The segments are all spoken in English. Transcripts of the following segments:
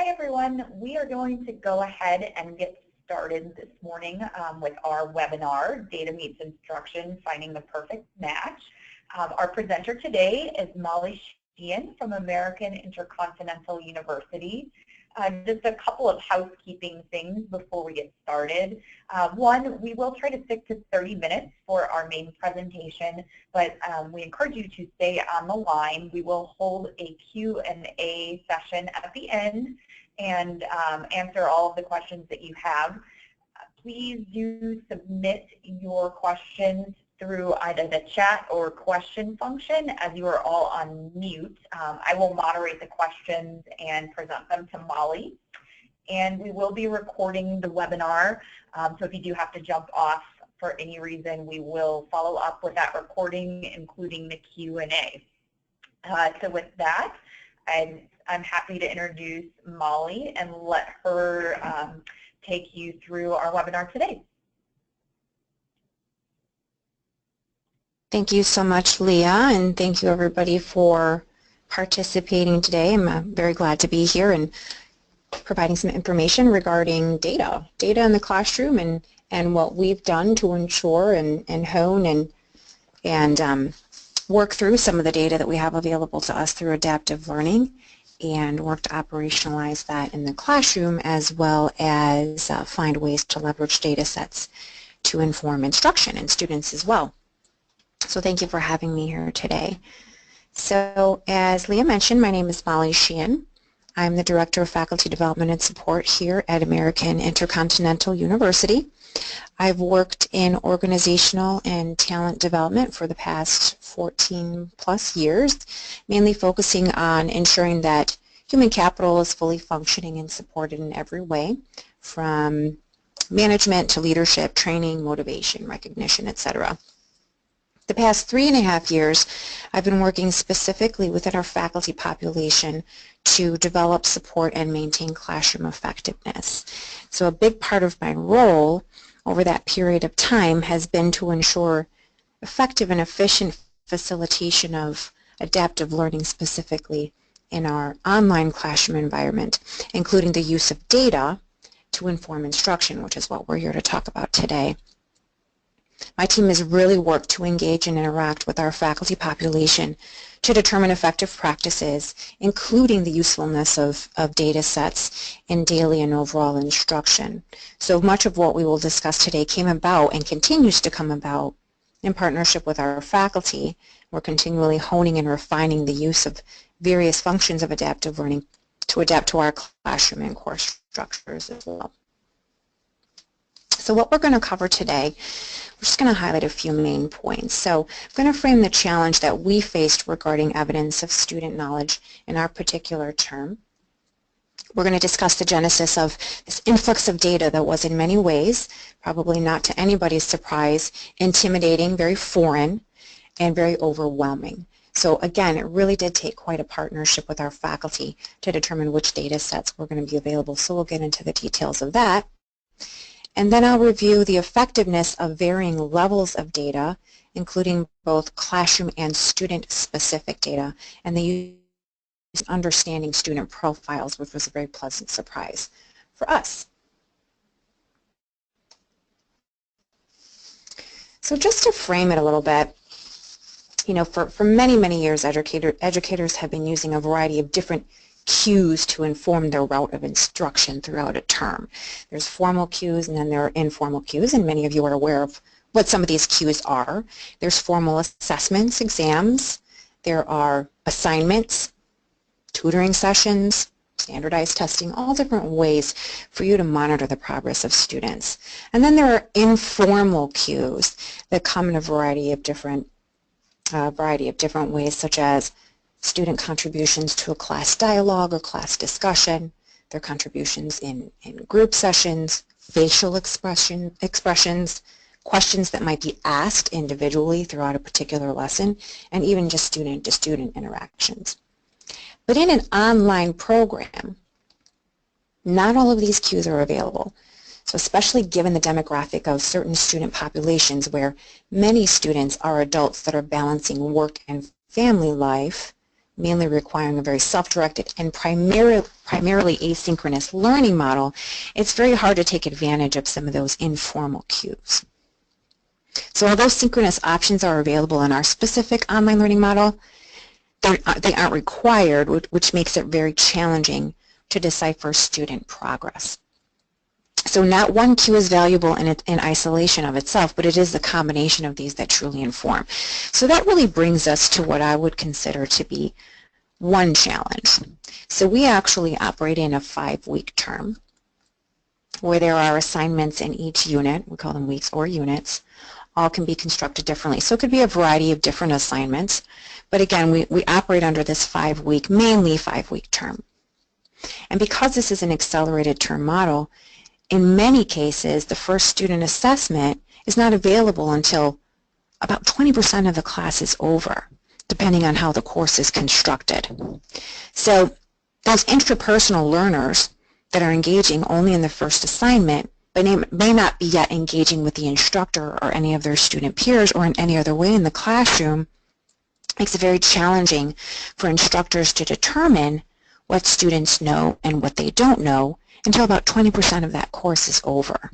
Hi everyone, we are going to go ahead and get started this morning with our webinar, Data Meets Instruction, Finding the Perfect Match. Our presenter today is Molly Sheahan from American InterContinental University. Just a couple of housekeeping things before we get started. One, we will try to stick to 30 minutes for our main presentation, but we encourage you to stay on the line. We will hold a Q&A session at the end and answer all of the questions that you have. Please do submit your questions through either the chat or question function as you are all on mute. I will moderate the questions and present them to Molly. And we will be recording the webinar, so if you do have to jump off for any reason, we will follow up with that recording, including the Q&A. So with that, I'm happy to introduce Molly and let her take you through our webinar today. Thank you so much, Leah, and thank you everybody for participating today. I'm very glad to be here and providing some information regarding data in the classroom and what we've done to ensure and hone and work through some of the data that we have available to us through adaptive learning and work to operationalize that in the classroom, as well as find ways to leverage data sets to inform instruction and students as well. So thank you for having me here today. So as Leah mentioned, my name is Molly Sheahan. I'm the Director of Faculty Development and Support here at American InterContinental University. I've worked in organizational and talent development for the past 14 plus years, mainly focusing on ensuring that human capital is fully functioning and supported in every way, from management to leadership, training, motivation, recognition, etc. The past 3.5 years, I've been working specifically within our faculty population to develop, support, and maintain classroom effectiveness. So a big part of my role over that period of time has been to ensure effective and efficient facilitation of adaptive learning, specifically in our online classroom environment, including the use of data to inform instruction, which is what we're here to talk about today. My team has really worked to engage and interact with our faculty population to determine effective practices, including the usefulness of data sets in daily and overall instruction. So much of what we will discuss today came about and continues to come about in partnership with our faculty. We're continually honing and refining the use of various functions of adaptive learning to adapt to our classroom and course structures as well. So what we're going to cover today, we're just going to highlight a few main points. So I'm going to frame the challenge that we faced regarding evidence of student knowledge in our particular term. We're going to discuss the genesis of this influx of data that was in many ways, probably not to anybody's surprise, intimidating, very foreign, and very overwhelming. So again, it really did take quite a partnership with our faculty to determine which data sets were going to be available. So we'll get into the details of that. And then I'll review the effectiveness of varying levels of data, including both classroom and student-specific data, and the use of understanding student profiles, which was a very pleasant surprise for us. So just to frame it a little bit, you know, for many, many years, educators have been using a variety of different cues to inform their route of instruction throughout a term. There's formal cues and then there are informal cues, and many of you are aware of what some of these cues are. There's formal assessments, exams, there are assignments, tutoring sessions, standardized testing, all different ways for you to monitor the progress of students. And then there are informal cues that come in a variety of different ways, such as student contributions to a class dialogue or class discussion, their contributions in group sessions, facial expressions, questions that might be asked individually throughout a particular lesson, and even just student-to-student interactions. But in an online program, not all of these cues are available. So especially given the demographic of certain student populations where many students are adults that are balancing work and family life, mainly requiring a very self-directed and primarily asynchronous learning model, it's very hard to take advantage of some of those informal cues. So although synchronous options are available in our specific online learning model, they aren't required, which makes it very challenging to decipher student progress. So not one cue is valuable in isolation of itself, but it is the combination of these that truly inform. So that really brings us to what I would consider to be one challenge. So we actually operate in a 5-week term where there are assignments in each unit. We call them weeks or units. All can be constructed differently. So it could be a variety of different assignments. But again, we operate under this 5-week, mainly 5-week term. And because this is an accelerated term model, in many cases, the first student assessment is not available until about 20% of the class is over, depending on how the course is constructed. So those intrapersonal learners that are engaging only in the first assignment but may not be yet engaging with the instructor or any of their student peers or in any other way in the classroom makes it very challenging for instructors to determine what students know and what they don't know until about 20% of that course is over.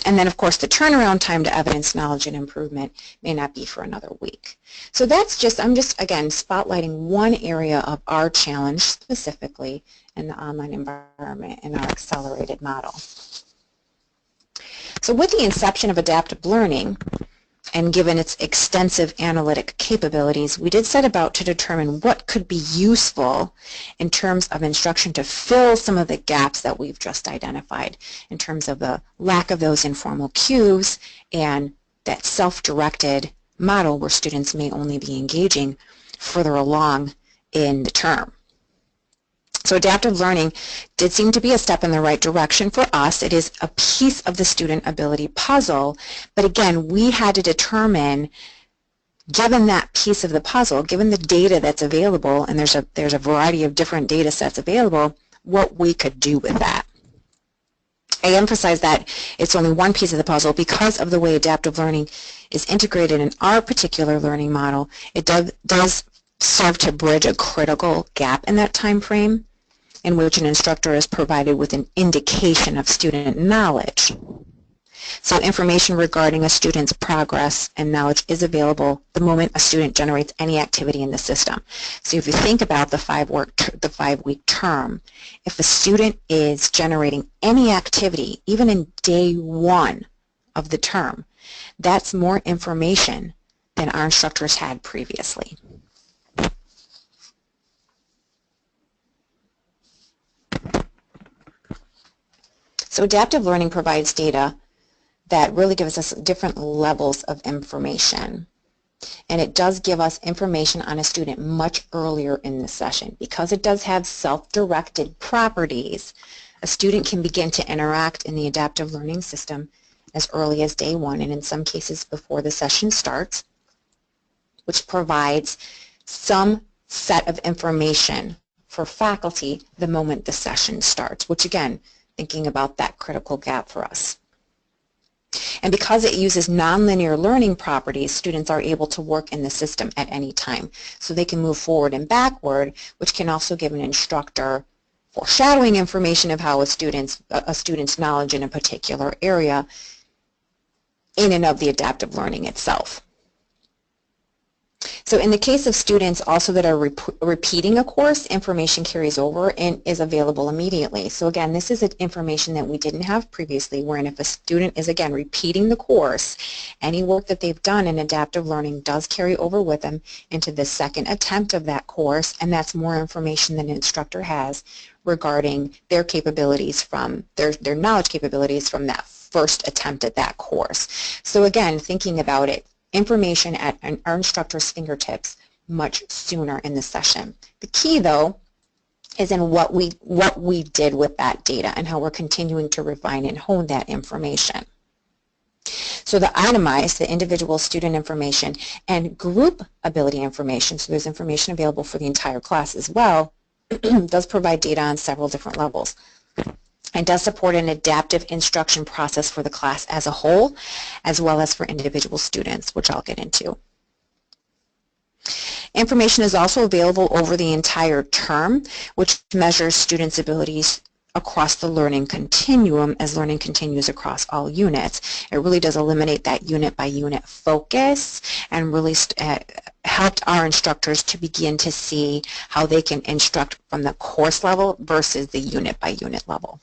And then, of course, the turnaround time to evidence, knowledge, and improvement may not be for another week. So that's I'm just, again, spotlighting one area of our challenge specifically in the online environment in our accelerated model. So with the inception of adaptive learning, and given its extensive analytic capabilities, we did set about to determine what could be useful in terms of instruction to fill some of the gaps that we've just identified in terms of the lack of those informal cues and that self-directed model where students may only be engaging further along in the term. So adaptive learning did seem to be a step in the right direction for us. It is a piece of the student ability puzzle, but again, we had to determine, given that piece of the puzzle, given the data that's available, and there's a variety of different data sets available, what we could do with that. I emphasize that it's only one piece of the puzzle because of the way adaptive learning is integrated in our particular learning model. It does serve to bridge a critical gap in that time frame in which an instructor is provided with an indication of student knowledge. So information regarding a student's progress and knowledge is available the moment a student generates any activity in the system. So if you think about the 5-week term, if a student is generating any activity, even in day 1 of the term, that's more information than our instructors had previously. So adaptive learning provides data that really gives us different levels of information. And it does give us information on a student much earlier in the session. Because it does have self-directed properties, a student can begin to interact in the adaptive learning system as early as day 1, and in some cases before the session starts, which provides some set of information for faculty the moment the session starts, which again, thinking about that critical gap for us. And because it uses nonlinear learning properties, students are able to work in the system at any time. So they can move forward and backward, which can also give an instructor foreshadowing information of how a student's knowledge in a particular area in and of the adaptive learning itself. So in the case of students also that are repeating a course, information carries over and is available immediately. So again, this is information that we didn't have previously, wherein if a student is again repeating the course, any work that they've done in adaptive learning does carry over with them into the second attempt of that course, and that's more information than an instructor has regarding their capabilities from their knowledge capabilities from that first attempt at that course. So again, thinking about it, information at our instructor's fingertips much sooner in the session. The key, though, is in what we did with that data and how we're continuing to refine and hone that information. So the itemized, the individual student information, and group ability information, so there's information available for the entire class as well, does provide data on several different levels. And does support an adaptive instruction process for the class as a whole, as well as for individual students, which I'll get into. Information is also available over the entire term, which measures students' abilities across the learning continuum as learning continues across all units. It really does eliminate that unit by unit focus and really helped our instructors to begin to see how they can instruct from the course level versus the unit by unit level.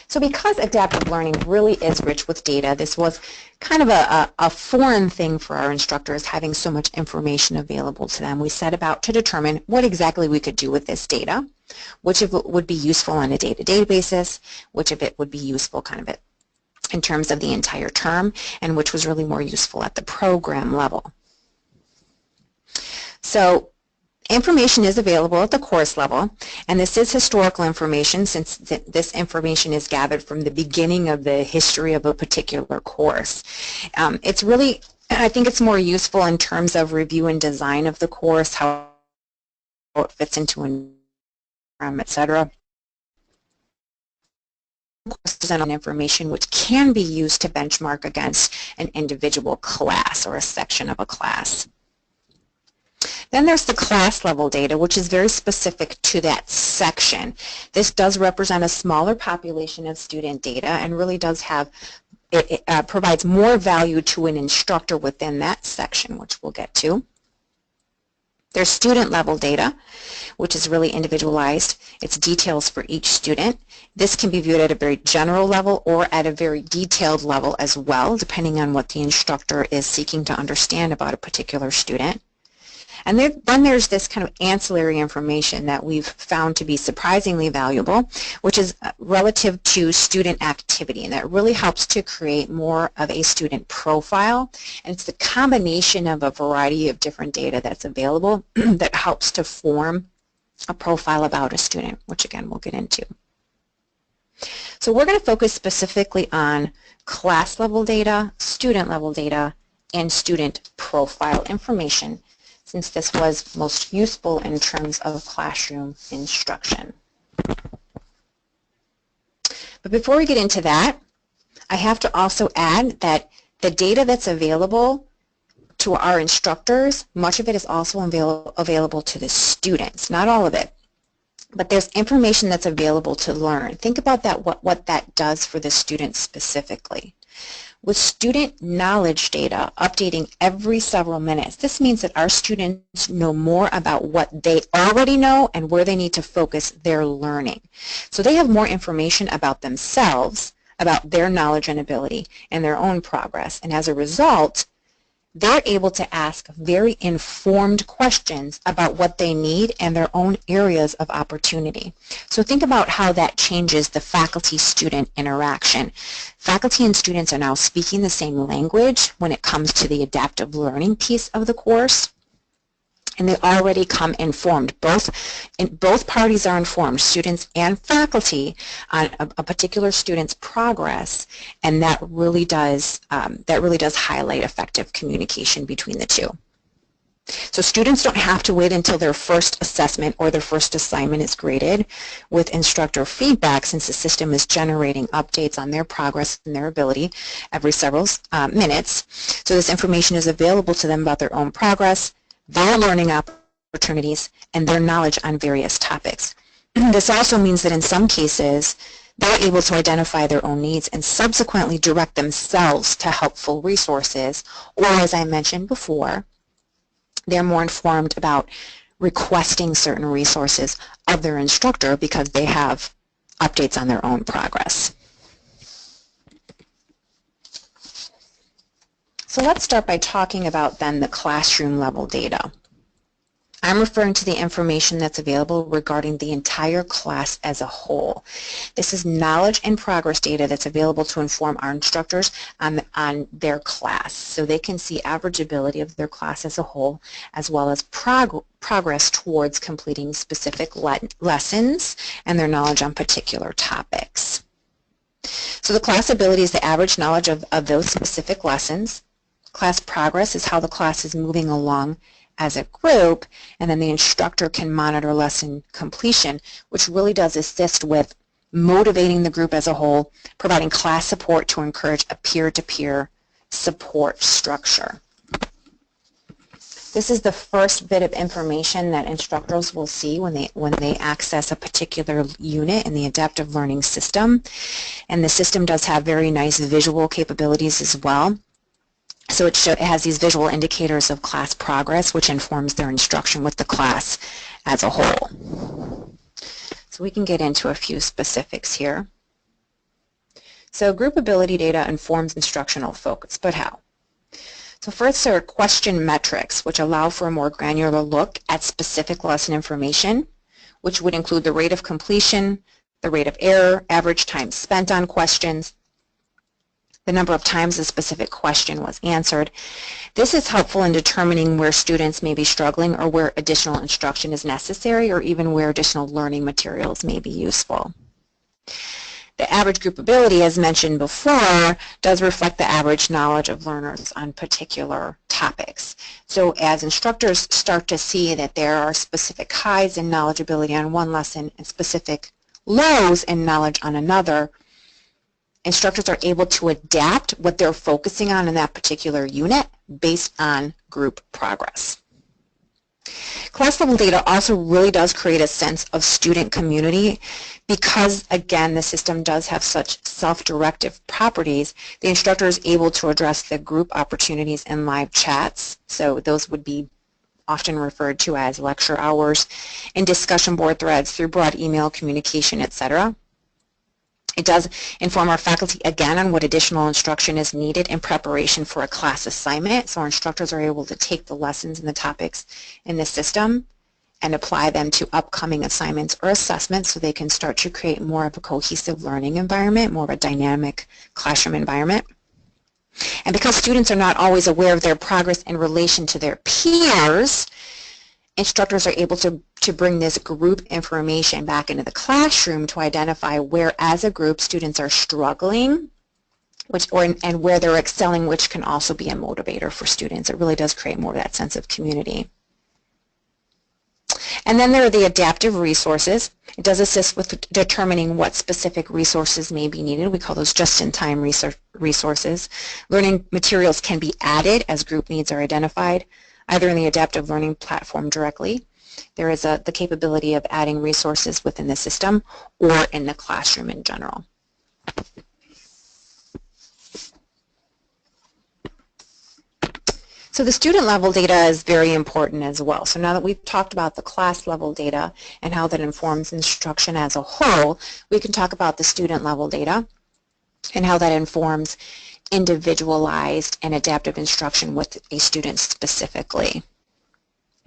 So because adaptive learning really is rich with data, this was kind of a foreign thing for our instructors, having so much information available to them. We set about to determine what exactly we could do with this data, which of it would be useful on a day-to-day basis, which of it would be useful kind of in terms of the entire term, and which was really more useful at the program level. So information is available at the course level, and this is historical information since this information is gathered from the beginning of the history of a particular course. It's really, I think it's more useful in terms of review and design of the course, how it fits into an program, etc. Courses and information which can be used to benchmark against an individual class or a section of a class. Then there's the class level data, which is very specific to that section. This does represent a smaller population of student data and really does have, it provides more value to an instructor within that section, which we'll get to. There's student level data, which is really individualized. It's details for each student. This can be viewed at a very general level or at a very detailed level as well, depending on what the instructor is seeking to understand about a particular student. And then there's this kind of ancillary information that we've found to be surprisingly valuable, which is relative to student activity, and that really helps to create more of a student profile. And it's the combination of a variety of different data that's available that helps to form a profile about a student, which again we'll get into. So we're going to focus specifically on class level data, student level data, and student profile information, since this was most useful in terms of classroom instruction. But before we get into that, I have to also add that the data that's available to our instructors, much of it is also available to the students, not all of it. But there's information that's available to learn. Think about that, what that does for the students specifically. With student knowledge data updating every several minutes, this means that our students know more about what they already know and where they need to focus their learning. So they have more information about themselves, about their knowledge and ability, and their own progress. And as a result, they're able to ask very informed questions about what they need and their own areas of opportunity. So think about how that changes the faculty-student interaction. Faculty and students are now speaking the same language when it comes to the adaptive learning piece of the course, and they already come informed. Both parties are informed, students and faculty, on a particular student's progress, and that really does highlight effective communication between the two. So students don't have to wait until their first assessment or their first assignment is graded with instructor feedback, since the system is generating updates on their progress and their ability every several minutes. So this information is available to them about their own progress, their learning opportunities, and their knowledge on various topics. This also means that in some cases, they're able to identify their own needs and subsequently direct themselves to helpful resources, or as I mentioned before, they're more informed about requesting certain resources of their instructor because they have updates on their own progress. So let's start by talking about then the classroom level data. I'm referring to the information that's available regarding the entire class as a whole. This is knowledge and progress data that's available to inform our instructors on their class, so they can see average ability of their class as a whole, as well as progress towards completing specific lessons and their knowledge on particular topics. So the class ability is the average knowledge of those specific lessons. Class progress is how the class is moving along as a group, and then the instructor can monitor lesson completion, which really does assist with motivating the group as a whole, providing class support to encourage a peer-to-peer support structure. This is the first bit of information that instructors will see when they access a particular unit in the adaptive learning system. And the system does have very nice visual capabilities as well. So it has these visual indicators of class progress, which informs their instruction with the class as a whole. So we can get into a few specifics here. So group ability data informs instructional focus, but how? So first, there are question metrics, which allow for a more granular look at specific lesson information, which would include the rate of completion, the rate of error, average time spent on questions, the number of times a specific question was answered. This is helpful in determining where students may be struggling or where additional instruction is necessary, or even where additional learning materials may be useful. The average group ability, as mentioned before, does reflect the average knowledge of learners on particular topics. So as instructors start to see that there are specific highs in knowledge ability on one lesson and specific lows in knowledge on another, instructors are able to adapt what they're focusing on in that particular unit based on group progress. Class level data also really does create a sense of student community because, again, the system does have such self-directive properties. The instructor is able to address the group opportunities in live chats, so those would be often referred to as lecture hours, in discussion board threads, through broad email communication, etc. It does inform our faculty, again, on what additional instruction is needed in preparation for a class assignment, so our instructors are able to take the lessons and the topics in the system and apply them to upcoming assignments or assessments so they can start to create more of a cohesive learning environment, more of a dynamic classroom environment. And because students are not always aware of their progress in relation to their peers, instructors are able to bring this group information back into the classroom to identify where, as a group, students are struggling and where they're excelling, which can also be a motivator for students. It really does create more of that sense of community. And then there are the adaptive resources. It does assist with determining what specific resources may be needed. We call those just-in-time resources. Learning materials can be added as group needs are identified, either in the adaptive learning platform directly. There is the capability of adding resources within the system or in the classroom in general. So the student level data is very important as well. So now that we've talked about the class level data and how that informs instruction as a whole, we can talk about the student level data and how that informs individualized and adaptive instruction with a student specifically.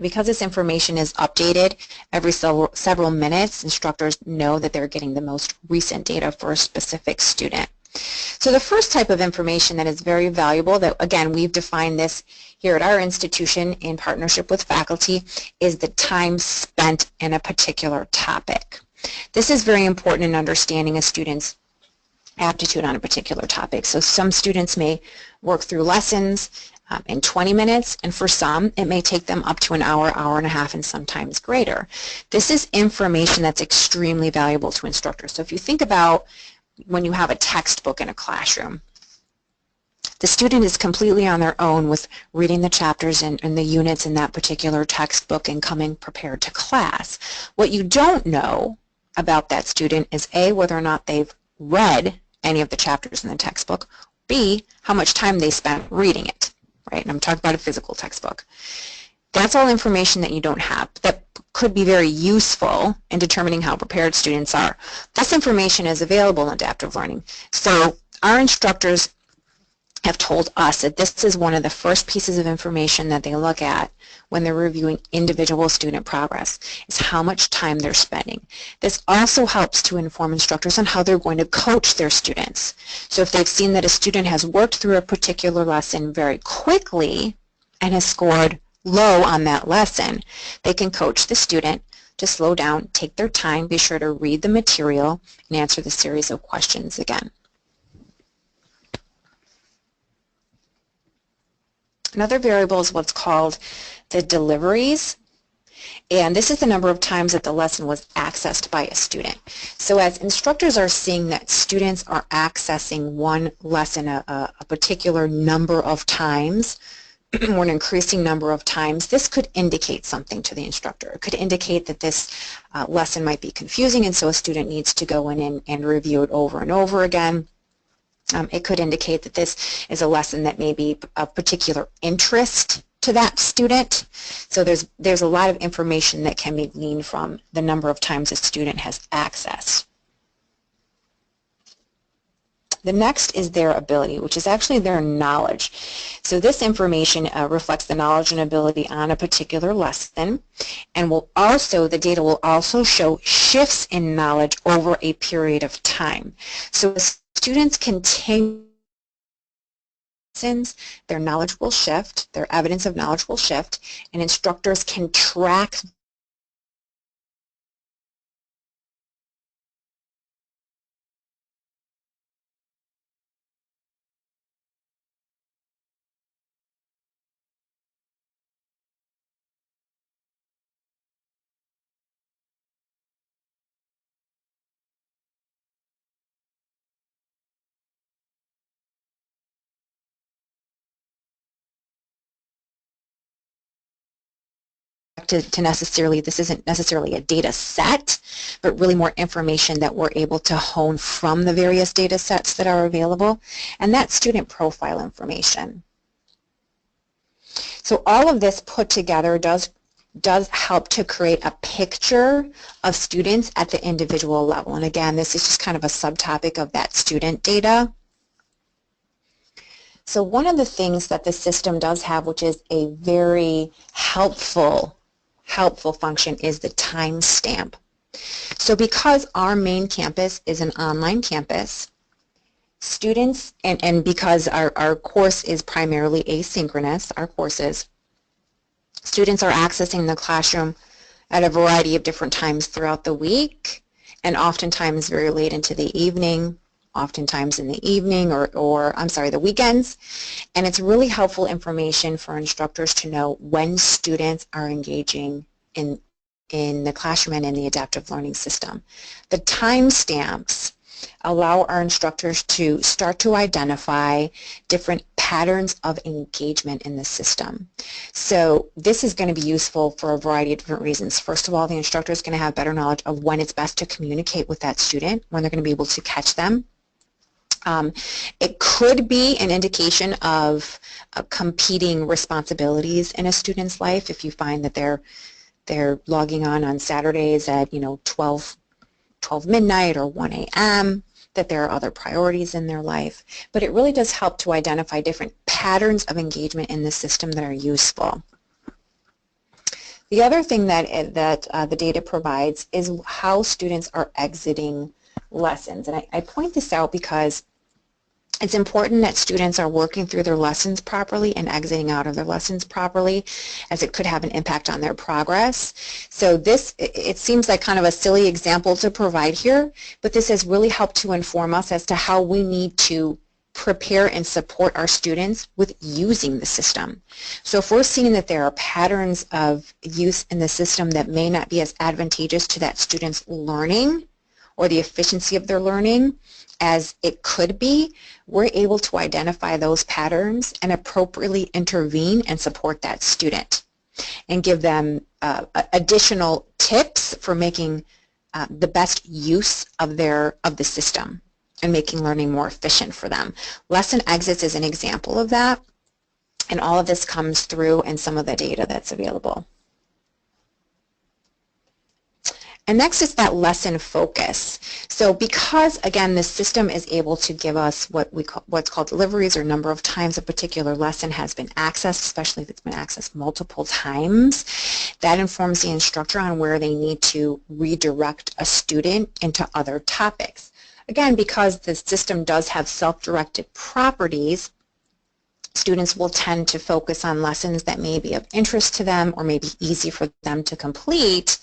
Because this information is updated every several minutes, instructors know that they're getting the most recent data for a specific student. So the first type of information that is very valuable, that again we've defined this here at our institution in partnership with faculty, is the time spent in a particular topic. This is very important in understanding a student's aptitude on a particular topic. So some students may work through lessons in 20 minutes, and for some it may take them up to an hour, hour and a half, and sometimes greater. This is information that's extremely valuable to instructors. So if you think about when you have a textbook in a classroom, the student is completely on their own with reading the chapters and the units in that particular textbook and coming prepared to class. What you don't know about that student is A, whether or not they've read any of the chapters in the textbook, B, how much time they spent reading it, right? And I'm talking about a physical textbook. That's all information that you don't have that could be very useful in determining how prepared students are. This information is available in adaptive learning. So our instructors have told us that this is one of the first pieces of information that they look at when they're reviewing individual student progress, is how much time they're spending. This also helps to inform instructors on how they're going to coach their students. So if they've seen that a student has worked through a particular lesson very quickly and has scored low on that lesson, they can coach the student to slow down, take their time, be sure to read the material, and answer the series of questions again. Another variable is what's called the deliveries. And this is the number of times that the lesson was accessed by a student. So as instructors are seeing that students are accessing one lesson a particular number of times, or an increasing number of times, this could indicate something to the instructor. It could indicate that this lesson might be confusing, and so a student needs to go in and review it over and over again. It could indicate that this is a lesson that may be of particular interest to that student. So there's a lot of information that can be gleaned from the number of times a student has accessed. The next is their ability, which is actually their knowledge. So this information reflects the knowledge and ability on a particular lesson, and the data will also show shifts in knowledge over a period of time. So as students continue lessons, their knowledge will shift, their evidence of knowledge will shift, and instructors can track to necessarily, this isn't necessarily a data set, but really more information that we're able to hone from the various data sets that are available, and that's student profile information. So all of this put together does help to create a picture of students at the individual level. And again, this is just kind of a subtopic of that student data. So one of the things that the system does have, which is a very helpful function, is the timestamp. So because our main campus is an online campus, students, and because our course is primarily asynchronous, our courses, students are accessing the classroom at a variety of different times throughout the week, and oftentimes very late into the evening, oftentimes in the evening or I'm sorry, the weekends. And it's really helpful information for instructors to know when students are engaging in the classroom and in the adaptive learning system. The timestamps allow our instructors to start to identify different patterns of engagement in the system. So this is going to be useful for a variety of different reasons. First of all, the instructor is going to have better knowledge of when it's best to communicate with that student, when they're going to be able to catch them. It could be an indication of competing responsibilities in a student's life. If you find that they're logging on Saturdays at 12 midnight or 1 a.m., that there are other priorities in their life. But it really does help to identify different patterns of engagement in the system that are useful. The other thing that the data provides is how students are exiting lessons. And I point this out because it's important that students are working through their lessons properly and exiting out of their lessons properly, as it could have an impact on their progress. So this, it seems like kind of a silly example to provide here, but this has really helped to inform us as to how we need to prepare and support our students with using the system. So if we're seeing that there are patterns of use in the system that may not be as advantageous to that student's learning or the efficiency of their learning as it could be, we're able to identify those patterns and appropriately intervene and support that student and give them additional tips for making the best use of the system and making learning more efficient for them. Lesson exits is an example of that, and all of this comes through in some of the data that's available. And next is that lesson focus. So because, again, the system is able to give us what's called deliveries, or number of times a particular lesson has been accessed, especially if it's been accessed multiple times, that informs the instructor on where they need to redirect a student into other topics. Again, because the system does have self-directed properties, students will tend to focus on lessons that may be of interest to them or may be easy for them to complete,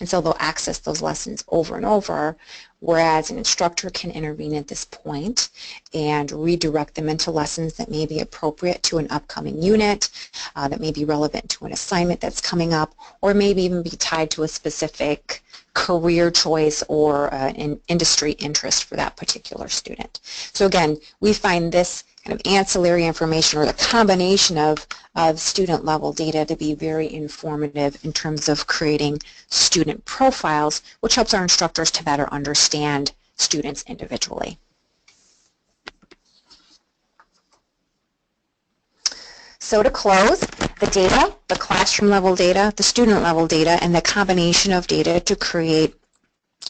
and so they'll access those lessons over and over, whereas an instructor can intervene at this point and redirect them into lessons that may be appropriate to an upcoming unit, that may be relevant to an assignment that's coming up, or maybe even be tied to a specific career choice or an industry interest for that particular student. So again, we find this kind of ancillary information or the combination of student level data to be very informative in terms of creating student profiles, which helps our instructors to better understand students individually. So to close, the data, the classroom level data, the student level data, and the combination of data to create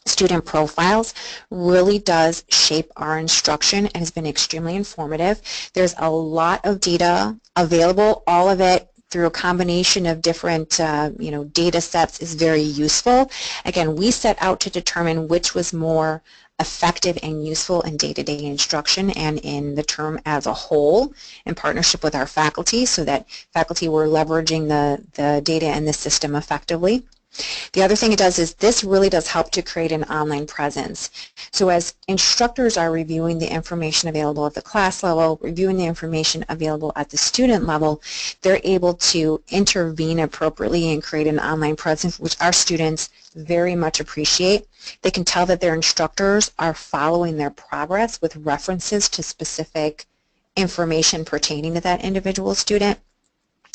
student profiles really does shape our instruction and has been extremely informative. There's a lot of data available. All of it through a combination of different data sets is very useful. Again, we set out to determine which was more effective and useful in day-to-day instruction and in the term as a whole in partnership with our faculty so that faculty were leveraging the data in the system effectively. The other thing it does is this really does help to create an online presence. So as instructors are reviewing the information available at the class level, reviewing the information available at the student level, they're able to intervene appropriately and create an online presence, which our students very much appreciate. They can tell that their instructors are following their progress with references to specific information pertaining to that individual student.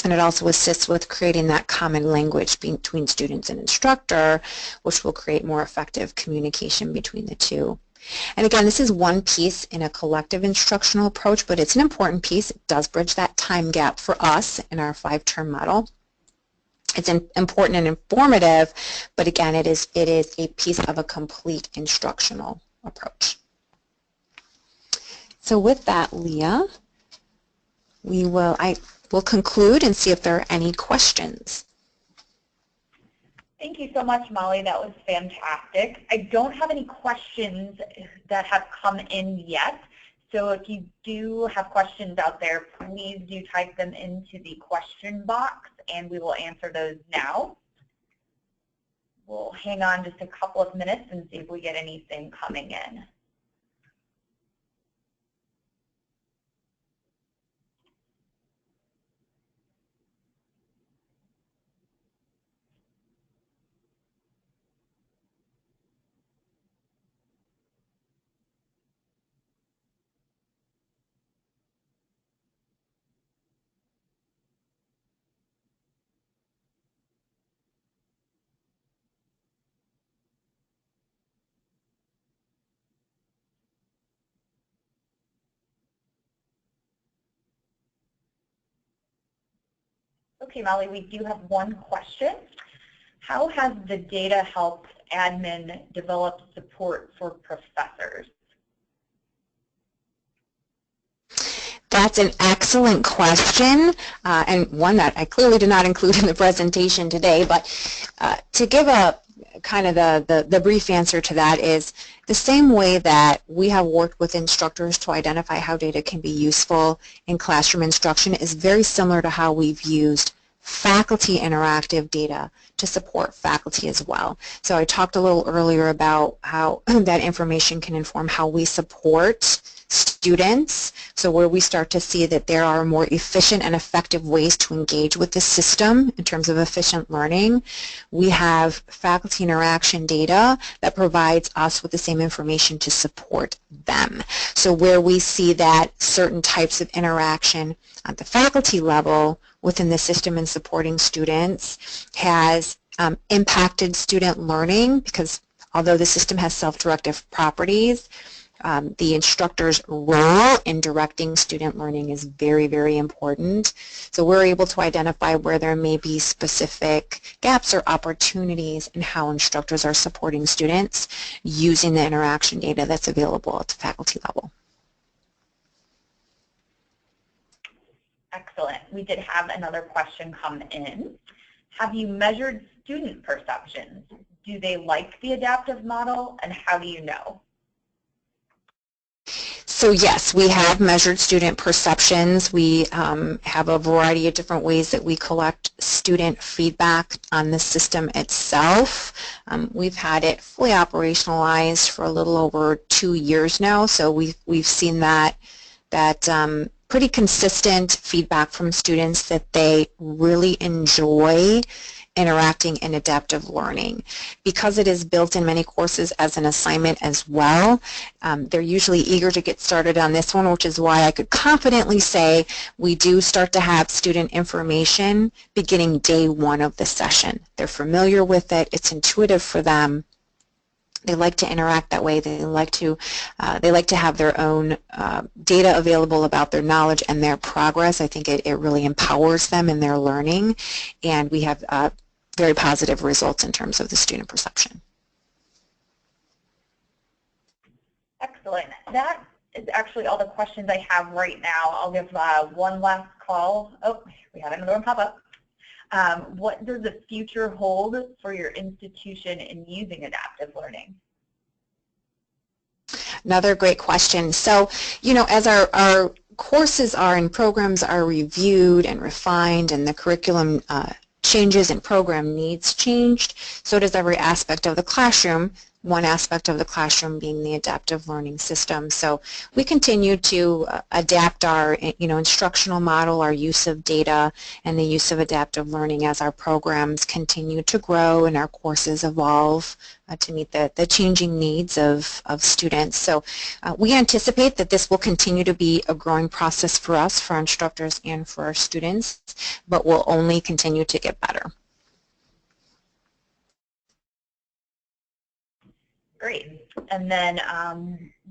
And it also assists with creating that common language between students and instructor, which will create more effective communication between the two. And again, this is one piece in a collective instructional approach, but it's an important piece. It does bridge that time gap for us in our 5-term model. It's important and informative, but again, it is a piece of a complete instructional approach. So with that, Leah, we'll conclude and see if there are any questions. Thank you so much, Molly. That was fantastic. I don't have any questions that have come in yet. So if you do have questions out there, please do type them into the question box and we will answer those now. We'll hang on just a couple of minutes and see if we get anything coming in. Okay, Molly, we do have one question. How has the data helped admin develop support for professors? That's an excellent question, and one that I clearly did not include in the presentation today, but to give a kind of the brief answer to that is the same way that we have worked with instructors to identify how data can be useful in classroom instruction is very similar to how we've used faculty interactive data to support faculty as well. So I talked a little earlier about how that information can inform how we support students, so where we start to see that there are more efficient and effective ways to engage with the system in terms of efficient learning. We have faculty interaction data that provides us with the same information to support them. So where we see that certain types of interaction at the faculty level within the system and supporting students has impacted student learning, because although the system has self-directive properties, the instructor's role in directing student learning is very, very important. So we're able to identify where there may be specific gaps or opportunities in how instructors are supporting students using the interaction data that's available at the faculty level. Excellent. We did have another question come in. Have you measured student perceptions? Do they like the adaptive model, and how do you know? So yes, we have measured student perceptions. We have a variety of different ways that we collect student feedback on the system itself. We've had it fully operationalized for a little over 2 years now, so we've seen that pretty consistent feedback from students that they really enjoy interacting in adaptive learning. Because it is built in many courses as an assignment as well, they're usually eager to get started on this one, which is why I could confidently say we do start to have student information beginning day one of the session. They're familiar with it, it's intuitive for them. They like to interact that way. They like to have their own data available about their knowledge and their progress. I think it really empowers them in their learning, and we have very positive results in terms of the student perception. Excellent. That is actually all the questions I have right now. I'll give one last call. Oh, we had another one pop up. What does the future hold for your institution in using adaptive learning? Another great question. So, you know, as our courses are and programs are reviewed and refined and the curriculum changes and program needs changed, so does every aspect of the classroom, one aspect of the classroom being the adaptive learning system. So we continue to adapt our instructional model, our use of data, and the use of adaptive learning as our programs continue to grow and our courses evolve to meet the changing needs of students. So we anticipate that this will continue to be a growing process for us, for our instructors, and for our students, but will only continue to get better. Great. And then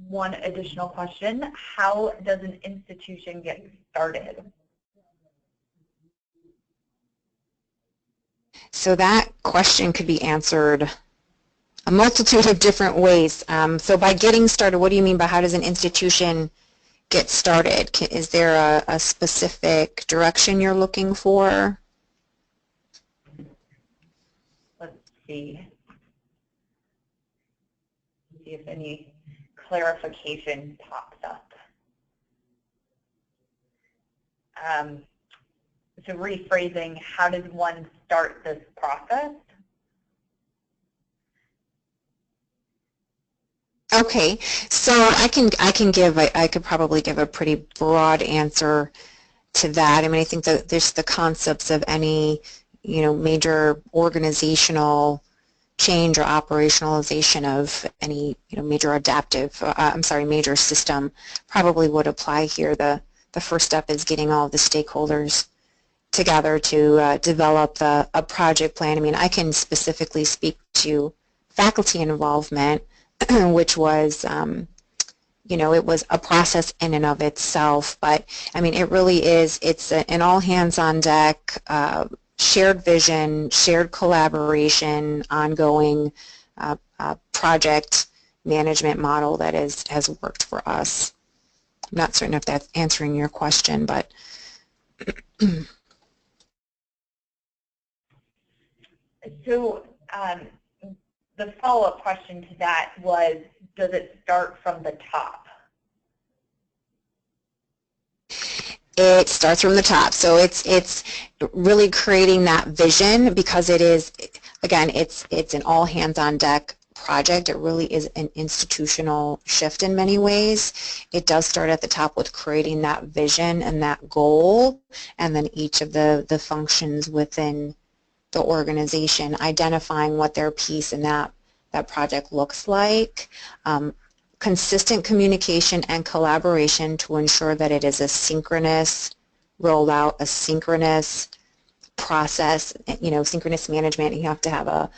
one additional question, how does an institution get started? So that question could be answered a multitude of different ways. So by getting started, what do you mean by how does an institution get started? Is there a specific direction you're looking for? Let's see. See if any clarification pops up. So rephrasing, how does one start this process? Okay, so I could probably give a pretty broad answer to that. I mean, I think that there's the concepts of any, major organizational change or operationalization of any major major system probably would apply here. The first step is getting all of the stakeholders together to develop a project plan. I mean, I can specifically speak to faculty involvement, which was it was a process in and of itself, but I mean it really is, it's an all hands on deck, shared vision, shared collaboration, ongoing project management model that has worked for us. I'm not certain if that's answering your question, but so the follow-up question to that was, does it start from the top? It starts from the top. So it's really creating that vision, because it is, again, it's an all hands on deck project. It really is an institutional shift in many ways. It does start at the top with creating that vision and that goal, and then each of the functions within the organization identifying what their piece in that project looks like. Consistent communication and collaboration to ensure that it is a synchronous rollout, a synchronous process, synchronous management. You have to have a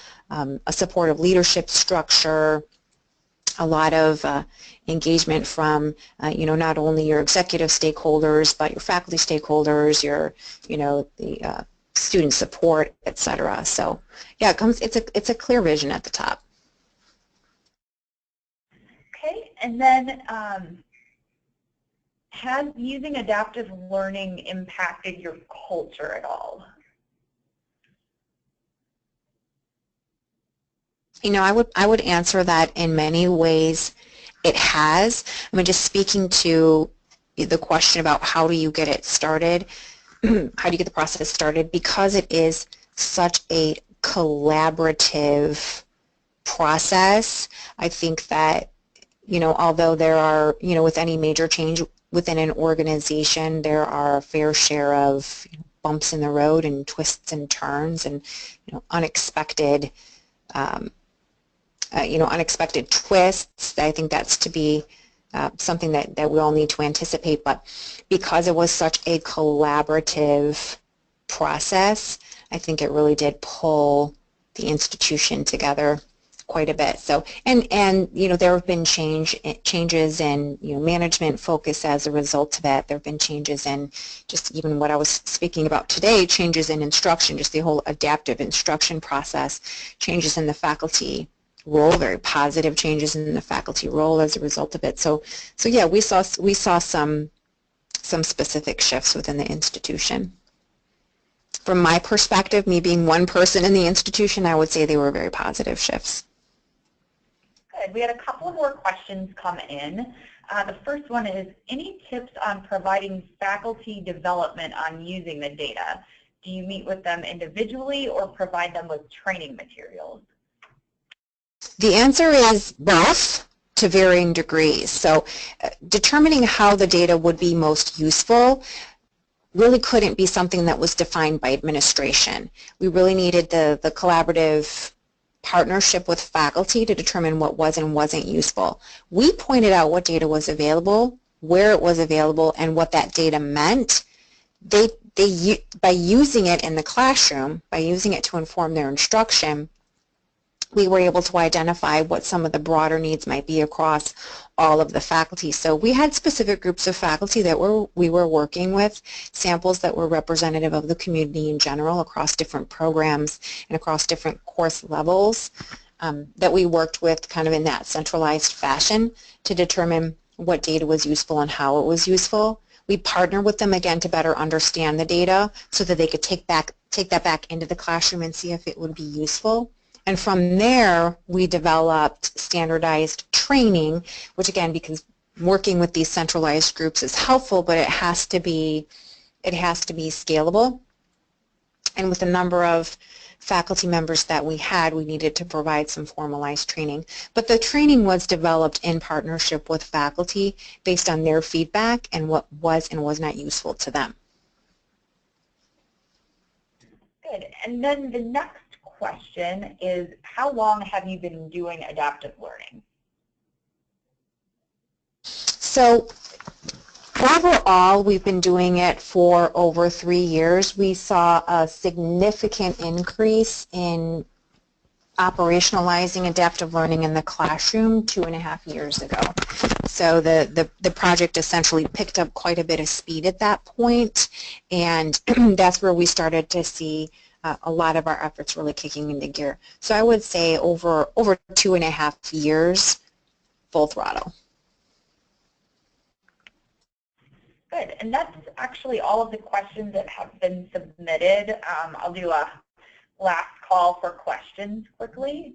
supportive leadership structure, a lot of engagement from, not only your executive stakeholders, but your faculty stakeholders, your, the student support, etc. So, yeah, it's a clear vision at the top. Okay, and then has using adaptive learning impacted your culture at all? I would answer that in many ways. it has. I mean, just speaking to the question about how do you get it started, how do you get the process started, because it is such a collaborative process. I think that, although there are, with any major change within an organization, there are a fair share of bumps in the road and twists and turns and, unexpected, unexpected twists. I think that's to be something that we all need to anticipate. But because it was such a collaborative process, I think it really did pull the institution together quite a bit. So, and there have been changes in management focus as a result of that. There have been changes in just even what I was speaking about today, changes in instruction, just the whole adaptive instruction process, changes in the faculty role, very positive changes in the faculty role as a result of it. So yeah, we saw some specific shifts within the institution. From my perspective, me being one person in the institution, I would say they were very positive shifts. Good. We had a couple more questions come in. The first one is, any tips on providing faculty development on using the data? Do you meet with them individually or provide them with training materials? The answer is both, to varying degrees. So determining how the data would be most useful really couldn't be something that was defined by administration. We really needed the collaborative partnership with faculty to determine what was and wasn't useful. We pointed out what data was available, where it was available, and what that data meant. By using it in the classroom, by using it to inform their instruction, we were able to identify what some of the broader needs might be across all of the faculty. So we had specific groups of faculty that we were working with, samples that were representative of the community in general across different programs and across different course levels that we worked with kind of in that centralized fashion to determine what data was useful and how it was useful. We partnered with them again to better understand the data so that they could take that back into the classroom and see if it would be useful. And from there, we developed standardized training, which again, because working with these centralized groups is helpful, but it has to be scalable. And with the number of faculty members that we had, we needed to provide some formalized training. But the training was developed in partnership with faculty based on their feedback and what was and was not useful to them. Good. And then the next question is, how long have you been doing adaptive learning? So overall, we've been doing it for over 3 years. We saw a significant increase in operationalizing adaptive learning in the classroom 2.5 years ago. So the project essentially picked up quite a bit of speed at that point, and that's where we started to see a lot of our efforts really kicking into gear. So I would say over 2.5 years, full throttle. Good, and that's actually all of the questions that have been submitted. I'll do a last call for questions quickly.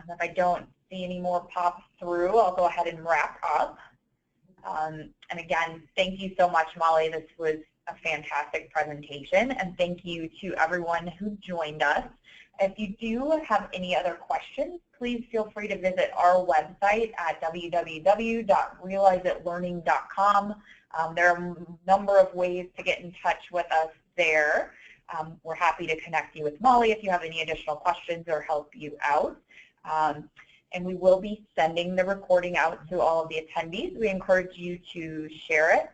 If I don't see any more pop through, I'll go ahead and wrap up. And again, thank you so much, Molly. This was a fantastic presentation, and thank you to everyone who joined us. If you do have any other questions, please feel free to visit our website at www.realizeitlearning.com. There are a number of ways to get in touch with us there. We're happy to connect you with Molly if you have any additional questions or help you out. And we will be sending the recording out to all of the attendees. We encourage you to share it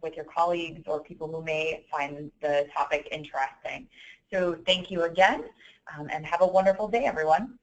with your colleagues or people who may find the topic interesting. So thank you again, and have a wonderful day, everyone.